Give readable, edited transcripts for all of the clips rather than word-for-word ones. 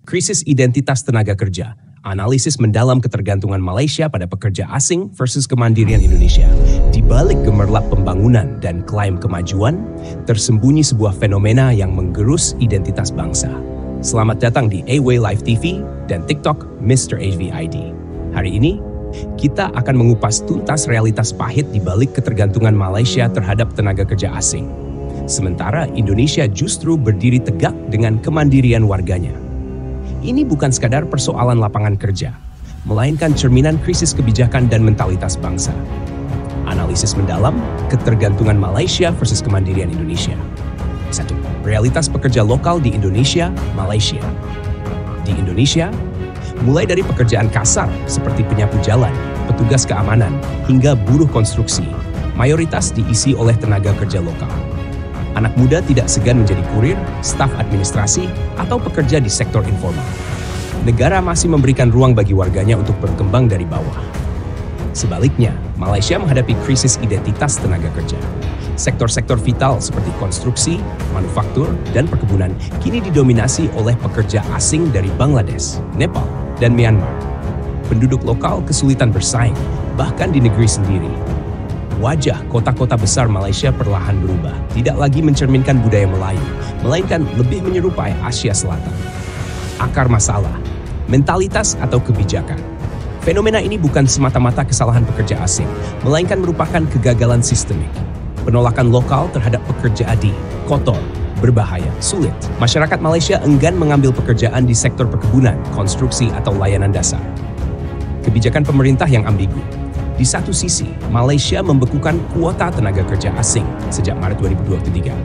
Krisis identitas tenaga kerja, analisis mendalam ketergantungan Malaysia pada pekerja asing versus kemandirian Indonesia. Di balik gemerlap pembangunan dan klaim kemajuan, tersembunyi sebuah fenomena yang menggerus identitas bangsa. Selamat datang di AWay Live TV dan TikTok Mr. HVID. Hari ini, kita akan mengupas tuntas realitas pahit di balik ketergantungan Malaysia terhadap tenaga kerja asing. Sementara Indonesia justru berdiri tegak dengan kemandirian warganya. Ini bukan sekadar persoalan lapangan kerja, melainkan cerminan krisis kebijakan dan mentalitas bangsa. Analisis mendalam, ketergantungan Malaysia versus kemandirian Indonesia. 1. Realitas pekerja lokal di Indonesia, Malaysia. Di Indonesia, mulai dari pekerjaan kasar seperti penyapu jalan, petugas keamanan, hingga buruh konstruksi, mayoritas diisi oleh tenaga kerja lokal. Anak muda tidak segan menjadi kurir, staf administrasi, atau pekerja di sektor informal. Negara masih memberikan ruang bagi warganya untuk berkembang dari bawah. Sebaliknya, Malaysia menghadapi krisis identitas tenaga kerja. Sektor-sektor vital seperti konstruksi, manufaktur, dan perkebunan kini didominasi oleh pekerja asing dari Bangladesh, Nepal, dan Myanmar. Penduduk lokal kesulitan bersaing, bahkan di negeri sendiri. Wajah kota-kota besar Malaysia perlahan berubah, tidak lagi mencerminkan budaya Melayu, melainkan lebih menyerupai Asia Selatan. Akar masalah, mentalitas atau kebijakan. Fenomena ini bukan semata-mata kesalahan pekerja asing, melainkan merupakan kegagalan sistemik. Penolakan lokal terhadap pekerja adi, kotor, berbahaya, sulit. Masyarakat Malaysia enggan mengambil pekerjaan di sektor perkebunan, konstruksi, atau layanan dasar. Kebijakan pemerintah yang ambigu. Di satu sisi, Malaysia membekukan kuota tenaga kerja asing sejak Maret 2023.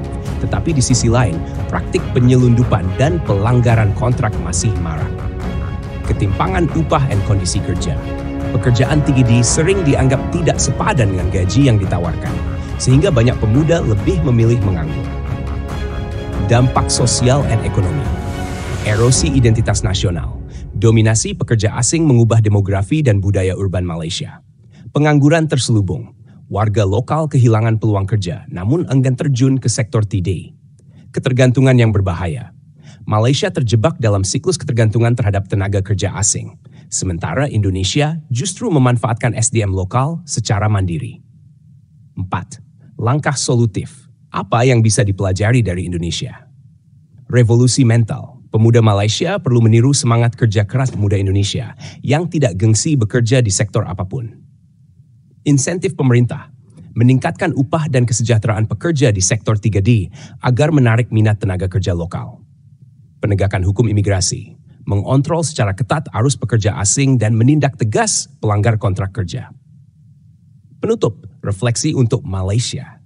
Tetapi di sisi lain, praktik penyelundupan dan pelanggaran kontrak masih marak. Ketimpangan upah dan kondisi kerja. Pekerjaan tinggi sering dianggap tidak sepadan dengan gaji yang ditawarkan, sehingga banyak pemuda lebih memilih menganggur. Dampak sosial dan ekonomi. Erosi identitas nasional. Dominasi pekerja asing mengubah demografi dan budaya urban Malaysia. Pengangguran terselubung, warga lokal kehilangan peluang kerja namun enggan terjun ke sektor TD. Ketergantungan yang berbahaya. Malaysia terjebak dalam siklus ketergantungan terhadap tenaga kerja asing, sementara Indonesia justru memanfaatkan SDM lokal secara mandiri. 4. Langkah solutif. Apa yang bisa dipelajari dari Indonesia? Revolusi mental. Pemuda Malaysia perlu meniru semangat kerja keras pemuda Indonesia yang tidak gengsi bekerja di sektor apapun. Insentif pemerintah, meningkatkan upah dan kesejahteraan pekerja di sektor 3D agar menarik minat tenaga kerja lokal. Penegakan hukum imigrasi, mengontrol secara ketat arus pekerja asing dan menindak tegas pelanggar kontrak kerja. Penutup, refleksi untuk Malaysia.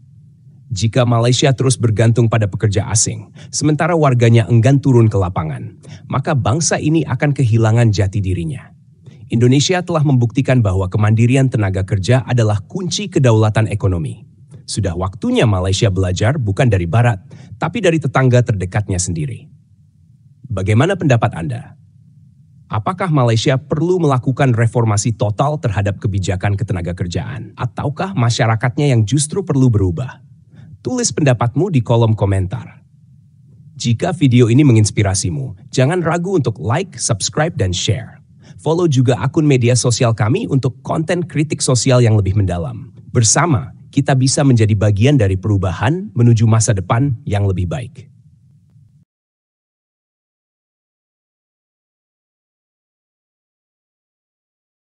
Jika Malaysia terus bergantung pada pekerja asing, sementara warganya enggan turun ke lapangan, maka bangsa ini akan kehilangan jati dirinya. Indonesia telah membuktikan bahwa kemandirian tenaga kerja adalah kunci kedaulatan ekonomi. Sudah waktunya Malaysia belajar bukan dari Barat, tapi dari tetangga terdekatnya sendiri. Bagaimana pendapat Anda? Apakah Malaysia perlu melakukan reformasi total terhadap kebijakan ketenaga kerjaan? Ataukah masyarakatnya yang justru perlu berubah? Tulis pendapatmu di kolom komentar. Jika video ini menginspirasimu, jangan ragu untuk like, subscribe, dan share. Follow juga akun media sosial kami untuk konten kritik sosial yang lebih mendalam. Bersama, kita bisa menjadi bagian dari perubahan menuju masa depan yang lebih baik.